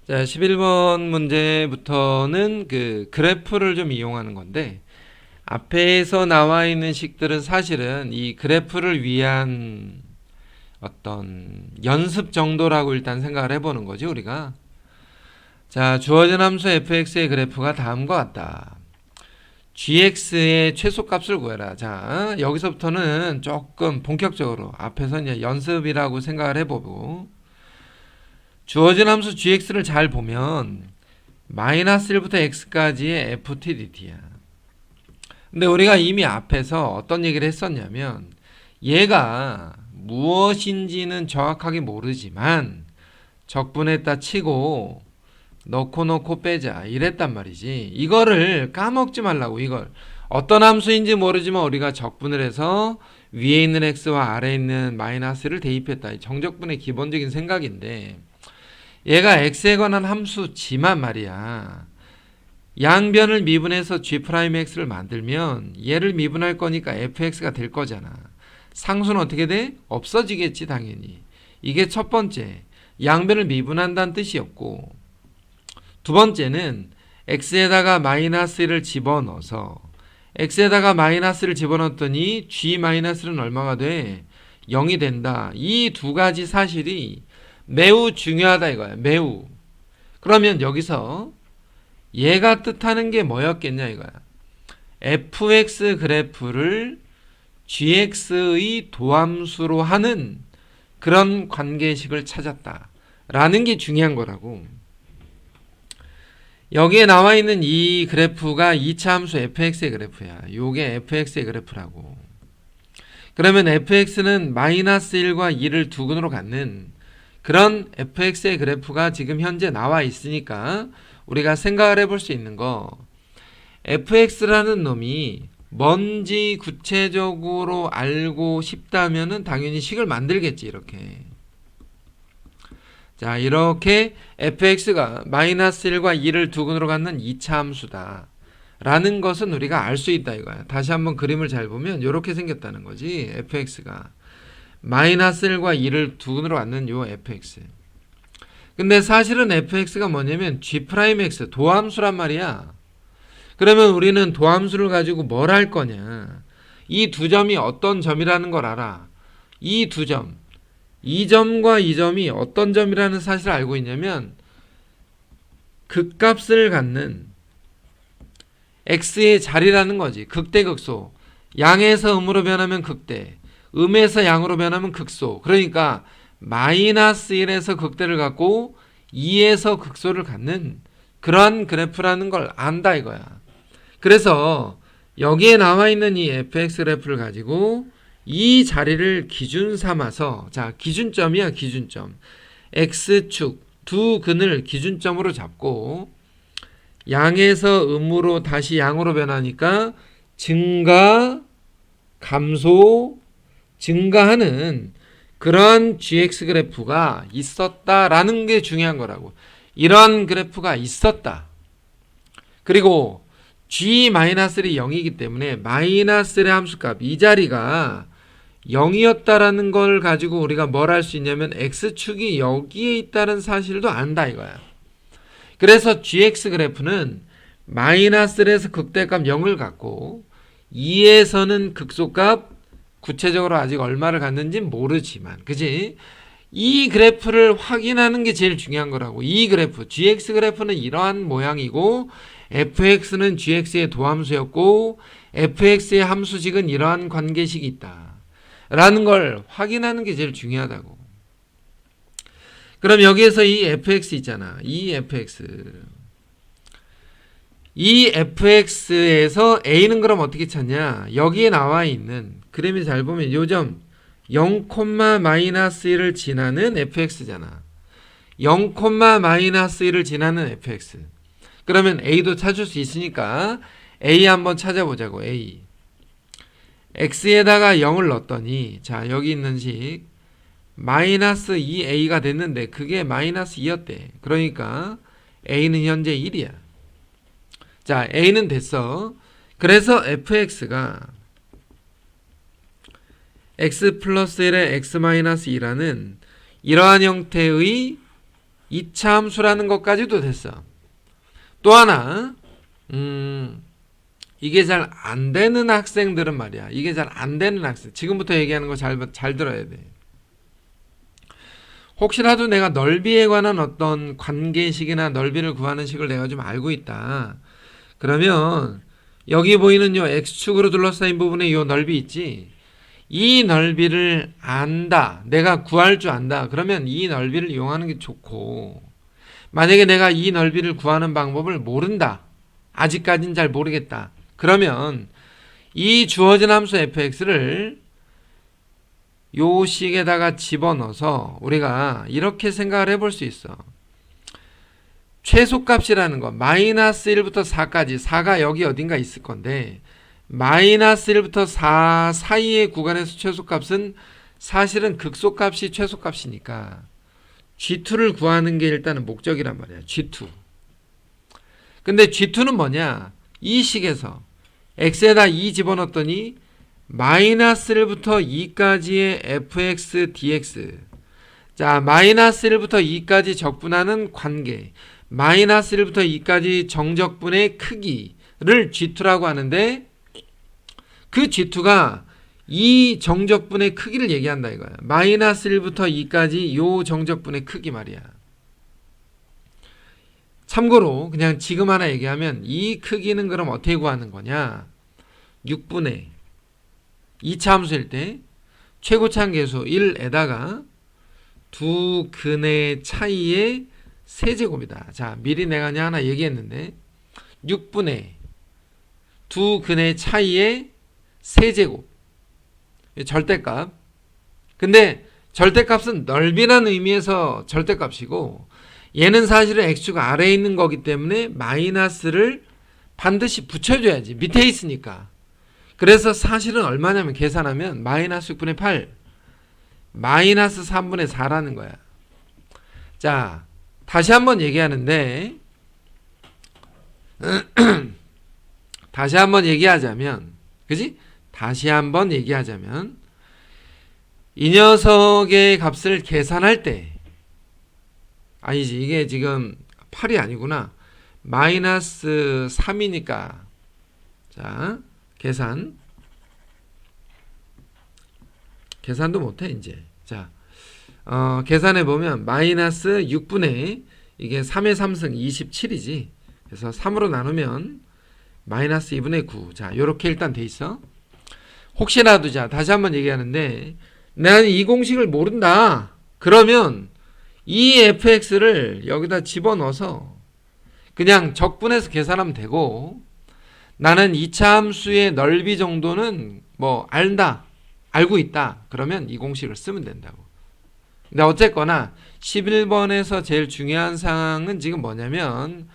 자, 11번 문제부터는 그 그래프를 좀 이용하는 건데, 앞에서 나와 있는 식들은 사실은 이 그래프를 위한 어떤 연습 정도라고 일단 생각을 해보는 거지, 우리가. 자, 주어진 함수 fx의 그래프가 다음과 같다. gx의 최소값을 구해라. 자, 여기서부터는 조금 본격적으로 앞에서 이제 연습이라고 생각을 해보고, 주어진 함수 gx를 잘 보면 마이너스 1부터 x까지의 ftdt야. 근데 우리가 이미 앞에서 어떤 얘기를 했었냐면, 얘가 무엇인지는 정확하게 모르지만 적분했다 치고 넣고 빼자 이랬단 말이지. 이거를 까먹지 말라고. 이걸 어떤 함수인지 모르지만 우리가 적분을 해서 위에 있는 x와 아래에 있는 마이너스를 대입했다. 정적분의 기본적인 생각인데, 얘가 x에 관한 함수지만 말이야, 양변을 미분해서 g'x를 만들면 얘를 미분할 거니까 fx가 될 거잖아. 상수는 어떻게 돼? 없어지겠지, 당연히. 이게 첫 번째, 양변을 미분한다는 뜻이었고, 두 번째는 x에다가 마이너스를 집어넣어서 x에다가 마이너스를 집어넣었더니 g 마이너스는 얼마가 돼? 0이 된다. 이 두 가지 사실이 매우 중요하다 이거야. 매우. 그러면 여기서 얘가 뜻하는 게 뭐였겠냐 이거야. fx 그래프를 gx의 도함수로 하는 그런 관계식을 찾았다 라는 게 중요한 거라고. 여기에 나와 있는 이 그래프가 2차 함수 fx의 그래프야. 요게 fx의 그래프라고. 그러면 fx는 마이너스 1과 2를 두근으로 갖는 그런 fx의 그래프가 지금 현재 나와 있으니까 우리가 생각을 해볼 수 있는 거, fx라는 놈이 뭔지 구체적으로 알고 싶다면은 당연히 식을 만들겠지, 이렇게. 자, 이렇게 fx가 마이너스 1과 2를 두근으로 갖는 2차 함수다 라는 것은 우리가 알 수 있다 이거야. 다시 한번 그림을 잘 보면 이렇게 생겼다는 거지. fx가 마이너스 1과 2를 두근으로 갖는 요 fx. 근데 사실은 fx가 뭐냐면 g'x 도함수란 말이야. 그러면 우리는 도함수를 가지고 뭘 할 거냐, 이 두 점이 어떤 점이라는 걸 알아. 이 두 점, 이 점과 이 점이 어떤 점이라는 사실을 알고 있냐면, 극값을 갖는 x의 자리라는 거지. 극대극소. 양에서 음으로 변하면 극대, 음에서 양으로 변하면 극소. 그러니까 마이너스 1에서 극대를 갖고 2에서 극소를 갖는 그러한 그래프라는 걸 안다 이거야. 그래서 여기에 나와 있는 이 fx 그래프를 가지고 이 자리를 기준 삼아서, 자, 기준점이야, 기준점. x축 두 근을 기준점으로 잡고 양에서 음으로 다시 양으로 변하니까 증가, 감소, 증가하는 그러한 gx 그래프가 있었다라는 게 중요한 거라고. 이러한 그래프가 있었다. 그리고 g-이 0이기 때문에 마이너스의 함수값 이 자리가 0이었다라는 걸 가지고 우리가 뭘 할 수 있냐면 x축이 여기에 있다는 사실도 안다 이거야. 그래서 gx 그래프는 마이너스에서 극대값 0을 갖고 2에서는 극소값, 구체적으로 아직 얼마를 갖는지 모르지만, 그지? 이 그래프를 확인하는 게 제일 중요한 거라고. 이 그래프, gx 그래프는 이러한 모양이고 fx는 gx의 도함수였고 fx의 함수식은 이러한 관계식이 있다 라는 걸 확인하는 게 제일 중요하다고. 그럼 여기에서 이 fx 있잖아. 이 fx에서 a는 그럼 어떻게 찾냐? 여기에 나와 있는 그림이 잘 보면 요점 0, -1을 지나는 fx잖아. 0, -1을 지나는 fx. 그러면 a도 찾을 수 있으니까 a 한번 찾아보자고. a. x에다가 0을 넣었더니, 자, 여기 있는 식 마이너스 2a가 됐는데 그게 마이너스 2였대. 그러니까 a는 현재 1이야. 자, a는 됐어. 그래서 fx가 x 플러스 1에 x 마이너스 2라는 이러한 형태의 2차 함수라는 것까지도 됐어. 또 하나, 이게 잘 안 되는 학생들은 말이야. 이게 잘 안 되는 학생. 지금부터 얘기하는 거 잘 들어야 돼. 혹시라도 내가 넓이에 관한 어떤 관계식이나 넓이를 구하는 식을 내가 좀 알고 있다. 그러면 여기 보이는 요 x축으로 둘러싸인 부분에 요 넓이 있지. 이 넓이를 안다. 내가 구할 줄 안다. 그러면 이 넓이를 이용하는 게 좋고, 만약에 내가 이 넓이를 구하는 방법을 모른다. 아직까지는 잘 모르겠다. 그러면 이 주어진 함수 fx를 요 식에다가 집어넣어서 우리가 이렇게 생각을 해볼 수 있어. 최소값이라는 거 마이너스 1부터 4까지 4가 여기 어딘가 있을 건데 마이너스 1부터 4 사이의 구간에서 최소값은 사실은 극소값이 최소값이니까 G2를 구하는 게 일단은 목적이란 말이야. G2. 근데 G2는 뭐냐? 이 식에서 x에다 2 집어넣었더니 마이너스 1부터 2까지의 fx dx. 자, 마이너스 1부터 2까지 적분하는 관계. 마이너스 1부터 2까지 정적분의 크기를 G2라고 하는데 그 G2가 이 정적분의 크기를 얘기한다 이거야. 마이너스 1부터 2까지 요 정적분의 크기 말이야. 참고로 그냥 지금 하나 얘기하면 이 크기는 그럼 어떻게 구하는 거냐? 6분의 2차 함수일 때 최고차항계수 1에다가 두 근의 차이의 세제곱이다. 자, 미리 내가 그냥 하나 얘기했는데 6분의 두 근의 차이의 세제곱 절대값. 근데 절대값은 넓이라는 의미에서 절대값이고 얘는 사실은 x축 아래에 있는 거기 때문에 마이너스를 반드시 붙여줘야지. 밑에 있으니까. 그래서 사실은 얼마냐면 계산하면 마이너스 6분의 8 마이너스 3분의 4라는 거야. 자, 다시 한번 얘기하는데 다시 한번 얘기하자면 그지? 다시 한번 얘기하자면 이 녀석의 값을 계산할 때 아니지 이게 지금 8이 아니구나. 마이너스 3이니까 자 계산도 못해 이제. 자 계산해 보면 마이너스 6분의 이게 3의 3승 27이지. 그래서 3으로 나누면 마이너스 2분의 9. 자 요렇게 일단 돼 있어. 혹시라도 자 다시 한번 얘기하는데 나는 이 공식을 모른다. 그러면 이 fx를 여기다 집어넣어서 그냥 적분해서 계산하면 되고 나는 2차 함수의 넓이 정도는 뭐 안다. 알고 있다. 그러면 이 공식을 쓰면 된다고. 근데 어쨌거나 11번에서 제일 중요한 사항은 지금 뭐냐면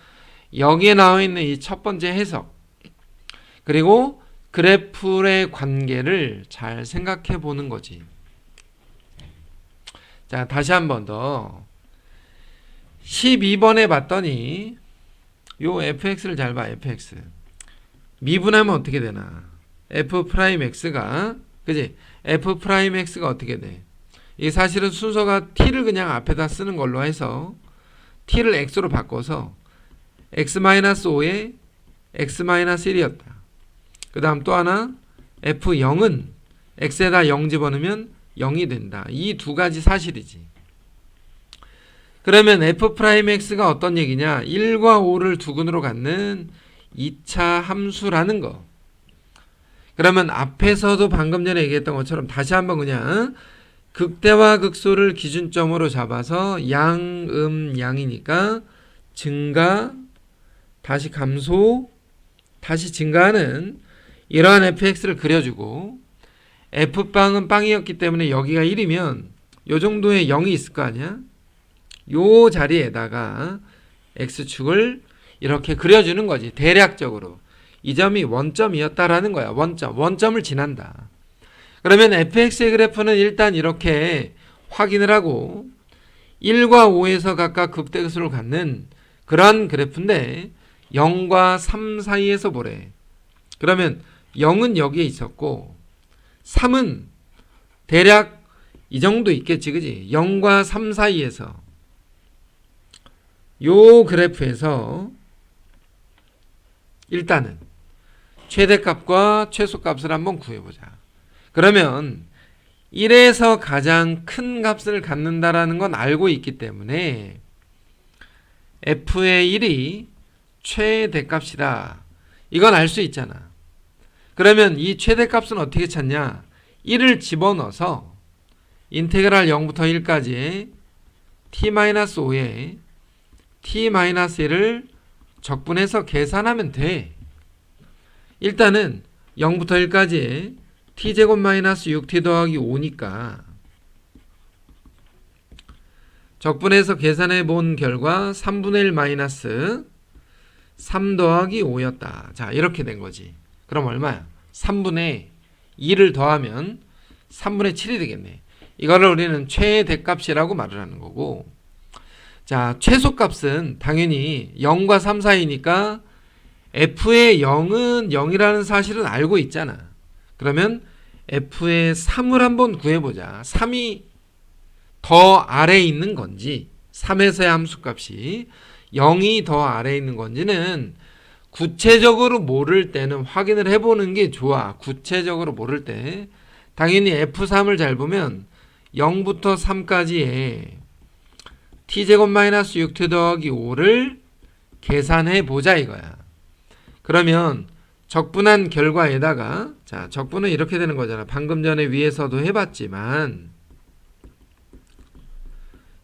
여기에 나와 있는 이 첫 번째 해석 그리고 그래프의 관계를 잘 생각해 보는 거지. 자, 다시 한 번 더. 12번에 봤더니 요 fx를 잘 봐. fx. 미분하면 어떻게 되나? f'x가 그지? f'x가 어떻게 돼? 이게 사실은 순서가 t를 그냥 앞에다 쓰는 걸로 해서 t를 x로 바꿔서 x-5에 x-1이었다. 그 다음 또 하나 f0은 x에다 0 집어넣으면 0이 된다. 이 두 가지 사실이지. 그러면 f'x가 어떤 얘기냐? 1과 5를 두 근으로 갖는 2차 함수라는 거. 그러면 앞에서도 방금 전에 얘기했던 것처럼 다시 한번 그냥 극대와 극소를 기준점으로 잡아서 양이니까 증가 다시 감소 다시 증가하는 이러한 fx를 그려주고 f빵은 빵이었기 때문에 여기가 1이면 요 정도의 0이 있을 거 아니야? 요 자리에다가 x축을 이렇게 그려주는 거지. 대략적으로 이 점이 원점이었다라는 거야. 원점을 지난다. 그러면 fx의 그래프는 일단 이렇게 확인을 하고 1과 5에서 각각 극대극소를 갖는 그런 그래프인데 0과 3 사이에서 보래. 그러면 0은 여기에 있었고 3은 대략 이 정도 있겠지, 그지? 0과 3 사이에서. 요 그래프에서 일단은 최대값과 최소값을 한번 구해보자. 그러면 1에서 가장 큰 값을 갖는다라는 건 알고 있기 때문에 f의 1이 최대값이다. 이건 알 수 있잖아. 그러면 이 최대값은 어떻게 찾냐? 1을 집어넣어서 인테그랄 0부터 1까지의 t-5에 t-1을 적분해서 계산하면 돼. 일단은 0부터 1까지의 t제곱 마이너스 6t 더하기 5니까 적분해서 계산해 본 결과 3분의 1 마이너스 3 더하기 5였다. 자, 이렇게 된 거지. 그럼 얼마야? 3분의 2를 더하면 3분의 7이 되겠네. 이거를 우리는 최대값이라고 말을 하는 거고, 자, 최소값은 당연히 0과 3 사이니까 f의 0은 0이라는 사실은 알고 있잖아. 그러면 f의 3을 한번 구해보자. 3이 더 아래에 있는 건지, 3에서의 함수값이 0이 더 아래에 있는 건지는 구체적으로 모를 때는 확인을 해보는 게 좋아. 구체적으로 모를 때 당연히 f3을 잘 보면 0부터 3까지의 t제곱 마이너스 6t 더하기 5를 계산해 보자 이거야. 그러면 적분한 결과에다가, 자, 적분은 이렇게 되는 거잖아. 방금 전에 위에서도 해봤지만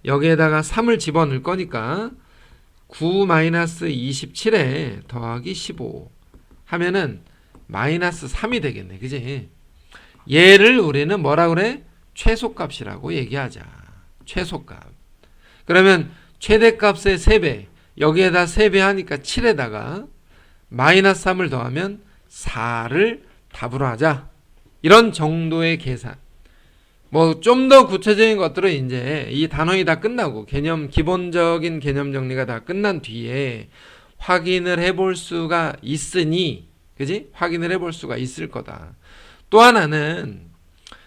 여기에다가 3을 집어넣을 거니까 9-27에 더하기 15 하면은 마이너스 3이 되겠네. 그지? 얘를 우리는 뭐라 그래? 최소값이라고 얘기하자. 최소값. 그러면 최대값의 3배, 여기에다 3배 하니까 7에다가 마이너스 3을 더하면 4를 답으로 하자. 이런 정도의 계산. 뭐 좀 더 구체적인 것들은 이제 이 단원이 다 끝나고 기본적인 개념 정리가 다 끝난 뒤에 확인을 해볼 수가 있으니, 그지? 확인을 해볼 수가 있을 거다. 또 하나는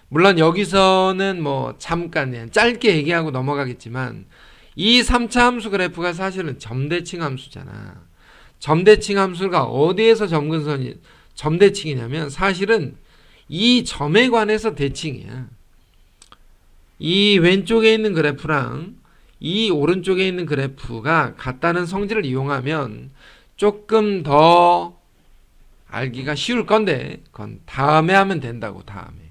물론 여기서는 뭐 잠깐 짧게 얘기하고 넘어가겠지만 이 3차 함수 그래프가 사실은 점대칭 함수잖아. 점대칭 함수가 어디에서 점대칭이냐면 사실은 이 점에 관해서 대칭이야. 이 왼쪽에 있는 그래프랑 이 오른쪽에 있는 그래프가 같다는 성질을 이용하면 조금 더 알기가 쉬울 건데 그건 다음에 하면 된다고. 다음에.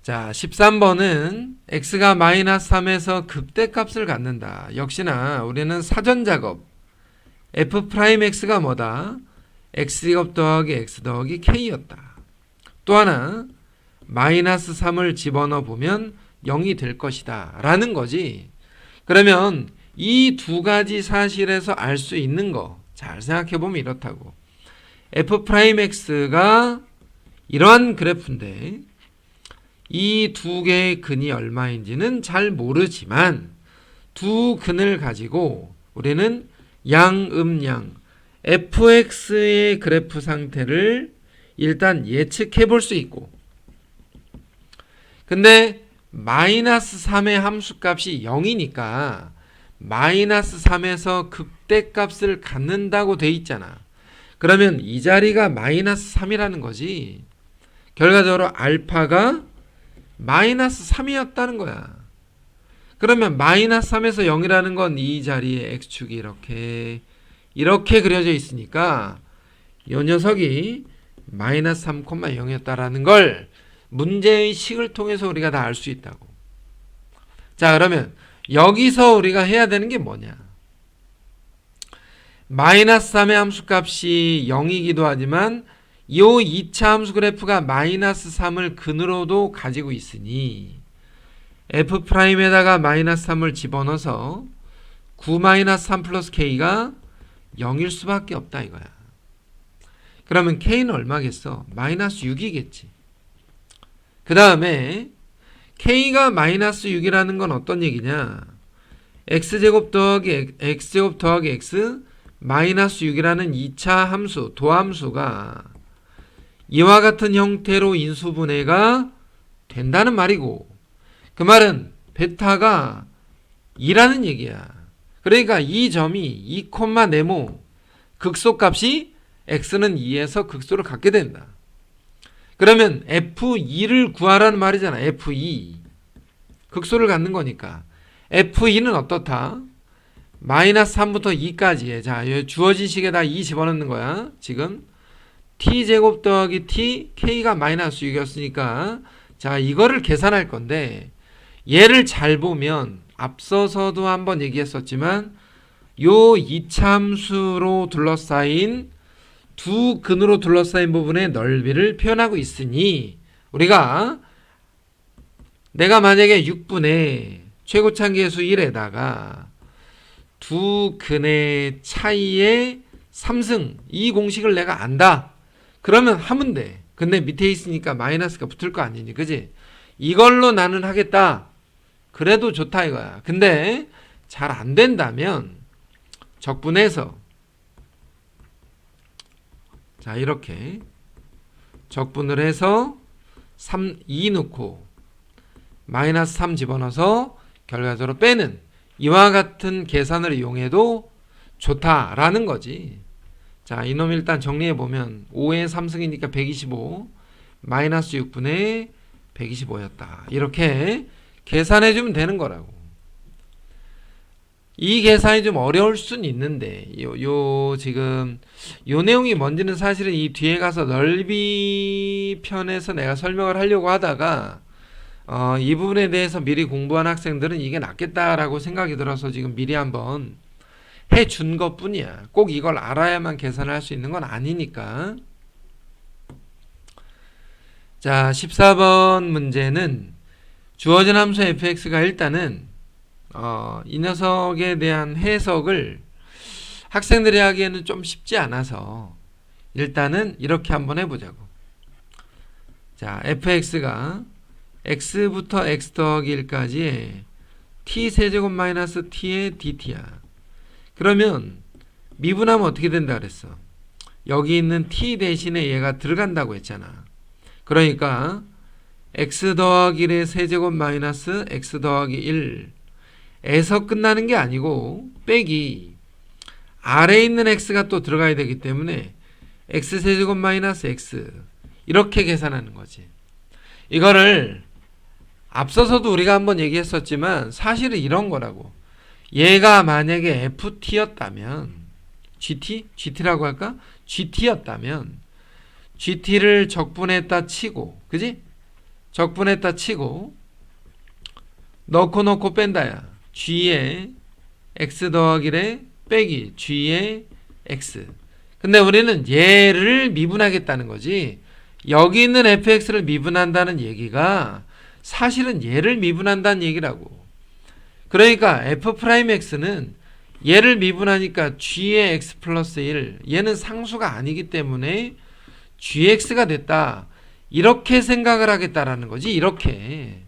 자, 13번은 x가 마이너스 3에서 극대값을 갖는다. 역시나 우리는 사전작업 f'x가 뭐다? x제곱 더하기 x 더하기 k였다. 또 하나 마이너스 3을 집어넣어 보면 0이 될 것이다 라는 거지. 그러면 이 두 가지 사실에서 알 수 있는 거 잘 생각해 보면 이렇다고. f'x가 이러한 그래프인데 이 두 개의 근이 얼마인지는 잘 모르지만 두 근을 가지고 우리는 양음양 fx의 그래프 상태를 일단 예측해 볼 수 있고, 근데 마이너스 3의 함수값이 0이니까 마이너스 3에서 극대값을 갖는다고 돼 있잖아. 그러면 이 자리가 마이너스 3이라는 거지. 결과적으로 알파가 마이너스 3이었다는 거야. 그러면 마이너스 3에서 0이라는 건 이 자리에 x축이 이렇게 그려져 있으니까 이 녀석이 마이너스 3,0이었다라는 걸 문제의 식을 통해서 우리가 다 알 수 있다고. 자, 그러면 여기서 우리가 해야 되는 게 뭐냐? 마이너스 3의 함수값이 0이기도 하지만 이 2차 함수 그래프가 마이너스 3을 근으로도 가지고 있으니 f'에다가 마이너스 3을 집어넣어서 9-3 플러스 k가 0일 수밖에 없다 이거야. 그러면 k는 얼마겠어? 마이너스 6이겠지. 그 다음에 k가 마이너스 6이라는 건 어떤 얘기냐? x제곱 더하기 x제곱 더하기 x 마이너스 6이라는 2차 함수, 도함수가 이와 같은 형태로 인수분해가 된다는 말이고, 그 말은 베타가 2라는 얘기야. 그러니까 이 점이 2, 네모 극소값이 x는 2에서 극소를 갖게 된다. 그러면 f2를 구하라는 말이잖아. f2 극소를 갖는 거니까 f2는 어떻다? 마이너스 3부터 2까지에 자 주어진 식에다 2 집어넣는 거야. 지금 t제곱 더하기 t k가 마이너스 6이었으니까 자 이거를 계산할 건데 얘를 잘 보면 앞서서도 한번 얘기했었지만 요 이참수로 둘러싸인 두 근으로 둘러싸인 부분의 넓이를 표현하고 있으니 우리가 내가 만약에 6분의 최고차계수 1에다가 두 근의 차이의 3승 이 공식을 내가 안다. 그러면 하면 돼. 근데 밑에 있으니까 마이너스가 붙을 거 아니니 그지? 이걸로 나는 하겠다. 그래도 좋다 이거야. 근데 잘 안 된다면 적분해서 자 이렇게 적분을 해서 2 넣고 마이너스 3 집어넣어서 결과적으로 빼는 이와 같은 계산을 이용해도 좋다라는 거지. 자 이놈 일단 정리해보면 5의 3승이니까 125 마이너스 6분의 125였다. 이렇게 계산해주면 되는 거라고. 이 계산이 좀 어려울 수는 있는데 지금 요 내용이 뭔지는 사실은 이 뒤에 가서 넓이 편에서 내가 설명을 하려고 하다가 이 부분에 대해서 미리 공부한 학생들은 이게 낫겠다라고 생각이 들어서 지금 미리 한번 해준 것 뿐이야. 꼭 이걸 알아야만 계산을 할 수 있는 건 아니니까. 자 14번 문제는 주어진 함수 fx가 일단은 이 녀석에 대한 해석을 학생들이 하기에는 좀 쉽지 않아서 일단은 이렇게 한번 해보자고. 자 fx가 x부터 x 더하기 1까지의 t 세제곱 마이너스 t의 dt야. 그러면 미분하면 어떻게 된다 그랬어? 여기 있는 t 대신에 얘가 들어간다고 했잖아. 그러니까 x 더하기 1의 세제곱 마이너스 x 더하기 1 에서 끝나는 게 아니고 빼기 아래에 있는 x가 또 들어가야 되기 때문에 x 세제곱 마이너스 x 이렇게 계산하는 거지. 이거를 앞서서도 우리가 한번 얘기했었지만 사실은 이런 거라고. 얘가 만약에 ft였다면 gt라고 할까? gt였다면 gt를 적분했다 치고 그지? 적분했다 치고 넣고 뺀다야. g에 x 더하기 1에 빼기 g에 x. 근데 우리는 얘를 미분하겠다는 거지. 여기 있는 fx를 미분한다는 얘기가 사실은 얘를 미분한다는 얘기라고. 그러니까 f'x는 얘를 미분하니까 g의 x 플러스 1 얘는 상수가 아니기 때문에 gx가 됐다. 이렇게 생각을 하겠다라는 거지. 이렇게.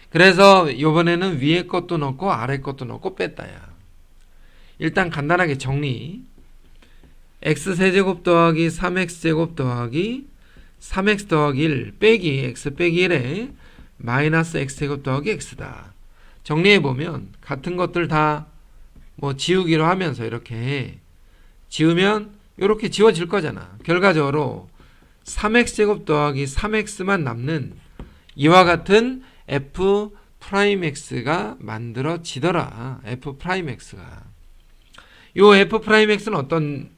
그래서 이번에는 위에 것도 넣고 아래 것도 넣고 뺐다야. 일단 간단하게 정리. x세제곱 더하기 3x제곱 더하기 3x 더하기 1 빼기 x 빼기 1에 마이너스 x제곱 더하기 x다. 정리해보면 같은 것들 다 뭐 지우기로 하면서 이렇게 지우면 이렇게 지워질 거잖아. 결과적으로 3x제곱 더하기 3x만 남는 이와 같은 f'x가 만들어지더라. f'x가. 요 f'x는 어떤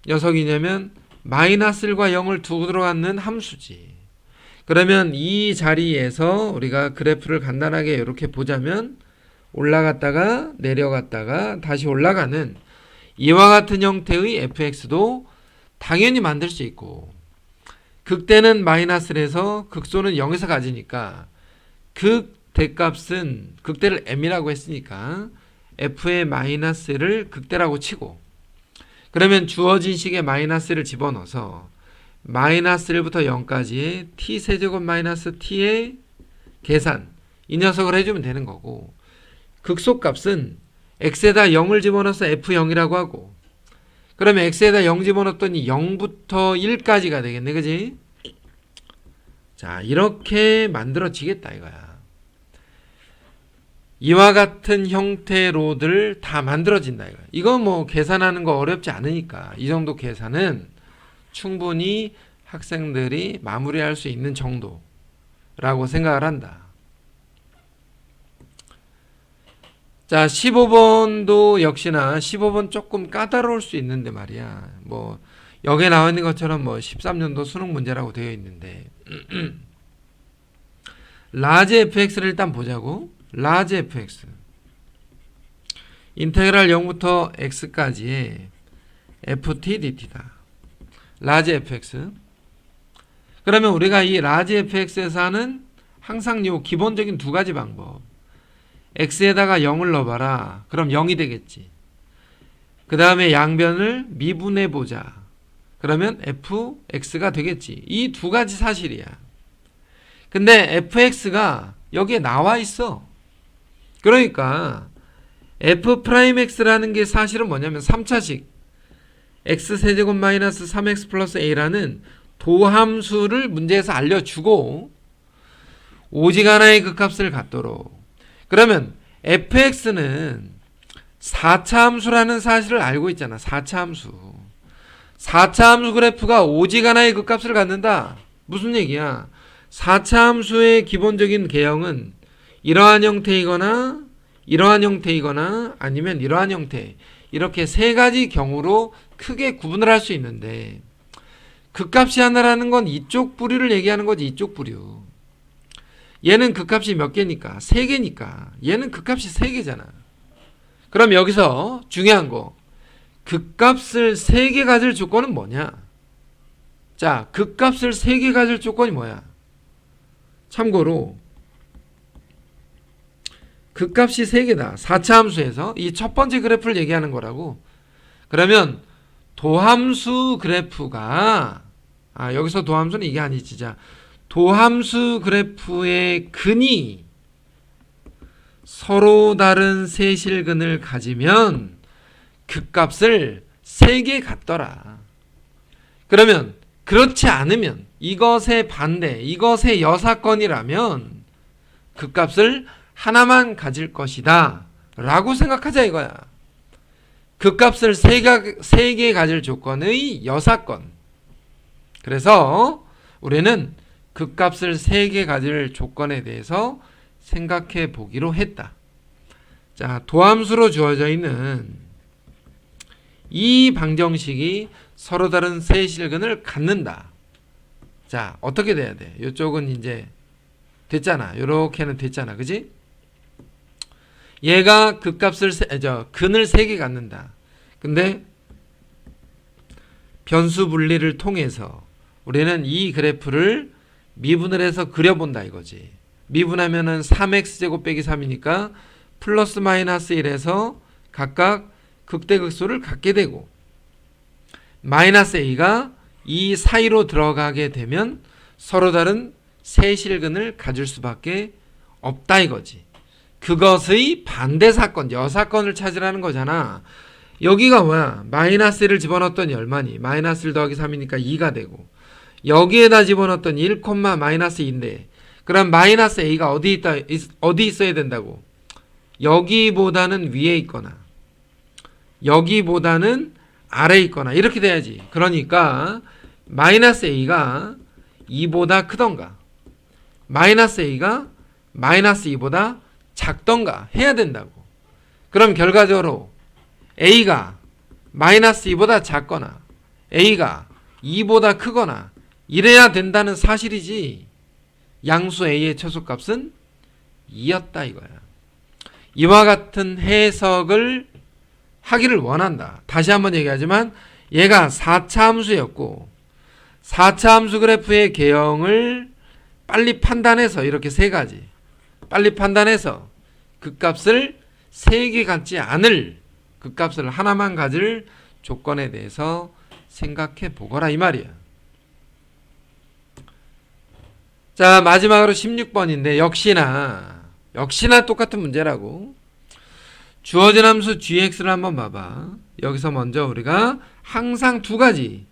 녀석이냐면 마이너스 1과 0을 두고 들어가는 함수지. 그러면 이 자리에서 우리가 그래프를 간단하게 이렇게 보자면 올라갔다가 내려갔다가 다시 올라가는 이와 같은 형태의 fx도 당연히 만들 수 있고 극대는 마이너스를 해서 극소는 0에서 가지니까 극대값은 극대를 m이라고 했으니까 f의 마이너스를 극대라고 치고 그러면 주어진 식에 마이너스를 집어넣어서 마이너스 1부터 0까지의 t 세제곱 마이너스 t의 계산 이 녀석을 해주면 되는 거고 극소값은 x에다 0을 집어넣어서 f0이라고 하고 그러면 x에다 0 집어넣었더니 0부터 1까지가 되겠네. 그지? 자 이렇게 만들어지겠다 이거야. 이와 같은 형태로들 다 만들어진다 이거. 이건 뭐 계산하는 거 어렵지 않으니까 이 정도 계산은 충분히 학생들이 마무리할 수 있는 정도라고 생각을 한다. 자, 15번도 역시나 15번 조금 까다로울 수 있는데 말이야. 뭐 여기에 나와 있는 것처럼 뭐 13년도 수능 문제라고 되어 있는데 라지 fx를 일단 보자고. 라지 fx 인테그랄 0부터 x까지의 ft dt다. 라지 fx. 그러면 우리가 이 라지 fx에서 하는 항상 요 기본적인 두 가지 방법. x에다가 0을 넣어봐라. 그럼 0이 되겠지. 그 다음에 양변을 미분해보자. 그러면 fx가 되겠지. 이 두 가지 사실이야. 근데 fx가 여기에 나와 있어. 그러니까 f'x라는 게 사실은 뭐냐면 3차식 x세제곱 마이너스 3x 플러스 a라는 도함수를 문제에서 알려주고 오직 하나의 극값을 갖도록. 그러면 fx는 4차 함수라는 사실을 알고 있잖아. 4차 함수. 4차 함수 그래프가 오직 하나의 극값을 갖는다. 무슨 얘기야? 4차 함수의 기본적인 개형은 이러한 형태이거나 이러한 형태이거나 아니면 이러한 형태. 이렇게 세 가지 경우로 크게 구분을 할 수 있는데 극값이 하나라는 건 이쪽 부류를 얘기하는 거지. 이쪽 부류. 얘는 극값이 몇 개니까? 3개니까. 얘는 극값이 3개잖아. 그럼 여기서 중요한 거. 극값을 3개 가질 조건은 뭐냐? 자, 극값을 3개 가질 조건이 뭐야? 참고로 극값이 3개다. 4차 함수에서 이 첫 번째 그래프를 얘기하는 거라고. 그러면 도함수 그래프가 여기서 도함수는 이게 아니지. 자, 도함수 그래프의 근이 서로 다른 세실근을 가지면 극값을 3개 갖더라. 그러면 그렇지 않으면 이것의 반대, 이것의 여사건이라면 극값을 하나만 가질 것이다 라고 생각하자 이거야. 극값을 3개 가질 조건의 여사건. 그래서 우리는 극값을 3개 가질 조건에 대해서 생각해 보기로 했다. 자, 도함수로 주어져 있는 이 방정식이 서로 다른 세실근을 갖는다. 자, 어떻게 돼야 돼? 이쪽은 이제 됐잖아. 이렇게는 됐잖아. 그지? 얘가 극값을 근을 3개 갖는다. 근데 변수 분리를 통해서 우리는 이 그래프를 미분을 해서 그려본다 이거지. 미분하면은 3x제곱 빼기 3이니까 플러스 마이너스 1에서 각각 극대극소를 갖게 되고 마이너스 a가 이 사이로 들어가게 되면 서로 다른 세실근을 가질 수밖에 없다 이거지. 그것의 반대 사건, 여사건을 찾으라는 거잖아. 여기가 뭐야? 마이너스 1을 집어넣었더니 얼마니? 마이너스 1 더하기 3이니까 2가 되고 여기에다 집어넣었더니 1, 마이너스 2인데 그럼 마이너스 a가 어디 있어야 된다고? 여기보다는 위에 있거나 여기보다는 아래에 있거나 이렇게 돼야지. 그러니까 마이너스 a가 2보다 크던가 마이너스 a가 마이너스 2보다 작던가 해야 된다고. 그럼 결과적으로 a가 마이너스 2보다 작거나 a가 2보다 크거나 이래야 된다는 사실이지. 양수 a의 최소값은 2였다 이거야. 이와 같은 해석을 하기를 원한다. 다시 한번 얘기하지만 얘가 4차 함수였고 4차 함수 그래프의 개형을 빨리 판단해서 이렇게 세 가지 빨리 판단해서 극값을 3개 갖지 않을 극값을 하나만 가질 조건에 대해서 생각해 보거라 이 말이야. 자, 마지막으로 16번인데 역시나 똑같은 문제라고. 주어진 함수 gx를 한번 봐봐. 여기서 먼저 우리가 항상 두 가지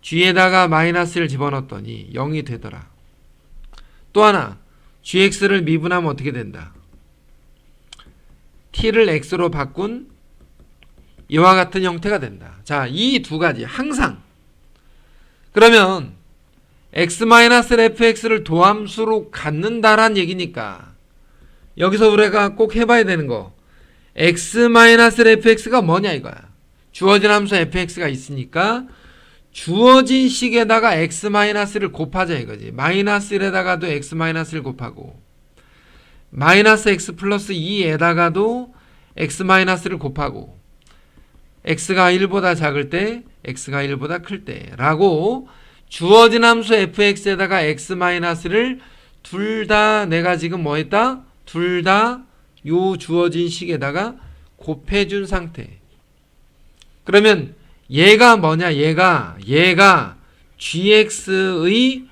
g에다가 마이너스를 집어넣었더니 0이 되더라. 또 하나 gx를 미분하면 어떻게 된다? t를 x로 바꾼 이와 같은 형태가 된다. 자, 이 두 가지 항상. 그러면 x-fx를 도함수로 갖는다란 얘기니까 여기서 우리가 꼭 해봐야 되는 거 x-fx가 뭐냐 이거야. 주어진 함수 fx가 있으니까 주어진 식에다가 x-를 곱하자 이거지. 마이너스 1에다가도 x-를 곱하고 마이너스 x 플러스 2에다가도 x-를 곱하고 x가 1보다 작을 때 x가 1보다 클 때 라고 주어진 함수 fx에다가 x-를 둘 다 내가 지금 뭐 했다? 둘 다 요 주어진 식에다가 곱해준 상태. 그러면 얘가 뭐냐? 얘가 gx의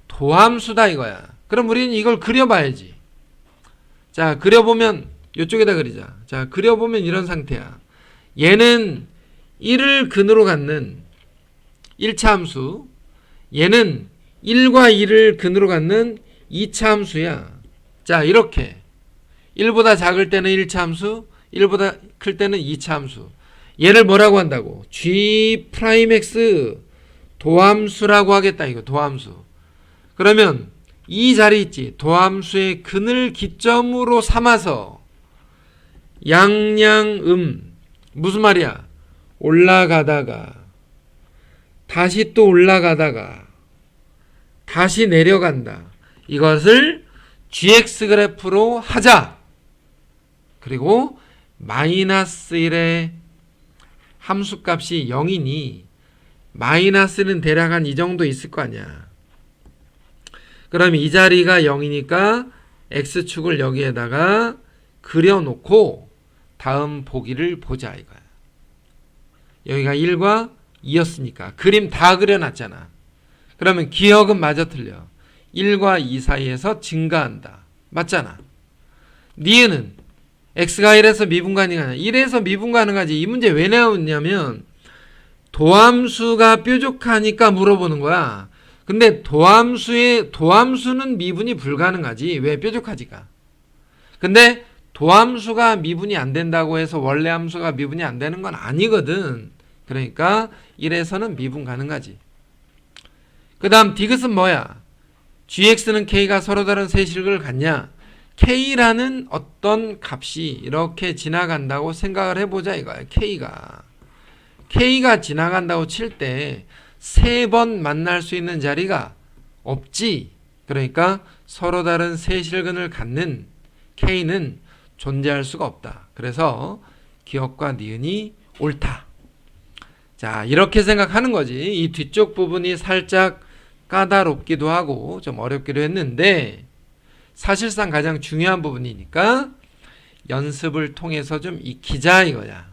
도함수다 이거야. 그럼 우리는 이걸 그려봐야지. 자, 그려보면 이쪽에다 그리자. 자, 그려보면 이런 상태야. 얘는 1을 근으로 갖는 1차 함수, 얘는 1과 2를 근으로 갖는 2차 함수야. 자, 이렇게 1보다 작을 때는 1차 함수, 1보다 클 때는 2차 함수. 얘를 뭐라고 한다고? G'X 도함수라고 하겠다 이거. 도함수. 그러면 이 자리 있지. 도함수의 근을 기점으로 삼아서 양양음 무슨 말이야? 올라가다가 다시 또 올라가다가 다시 내려간다. 이것을 gx 그래프로 하자. 그리고 마이너스 1의 함수값이 0이니 마이너스는 대략 한 이 정도 있을 거 아니야. 그럼 이 자리가 0이니까 x축을 여기에다가 그려놓고 다음 보기를 보자 이거야. 여기가 1과 2였으니까 그림 다 그려놨잖아. 그러면 기억은 마저 틀려. 1과 2 사이에서 증가한다. 맞잖아. 니은은 x가 1에서 미분 가능하냐? 1에서 미분 가능하지. 이 문제 왜 나왔냐면 도함수가 뾰족하니까 물어보는 거야. 근데 도함수는 미분이 불가능하지. 왜? 뾰족하지가. 근데 도함수가 미분이 안 된다고 해서 원래 함수가 미분이 안 되는 건 아니거든. 그러니까 1에서는 미분 가능하지. 그 다음 디귿은 뭐야? gx는 k가 서로 다른 세실을 갖냐? k라는 어떤 값이 이렇게 지나간다고 생각을 해보자 이거야. k가 지나간다고 칠 때 3번 만날 수 있는 자리가 없지. 그러니까 서로 다른 세실근을 갖는 k는 존재할 수가 없다. 그래서 기억과 니은이 옳다. 자, 이렇게 생각하는 거지. 이 뒤쪽 부분이 살짝 까다롭기도 하고 좀 어렵기도 했는데 사실상 가장 중요한 부분이니까 연습을 통해서 좀 익히자 이거야.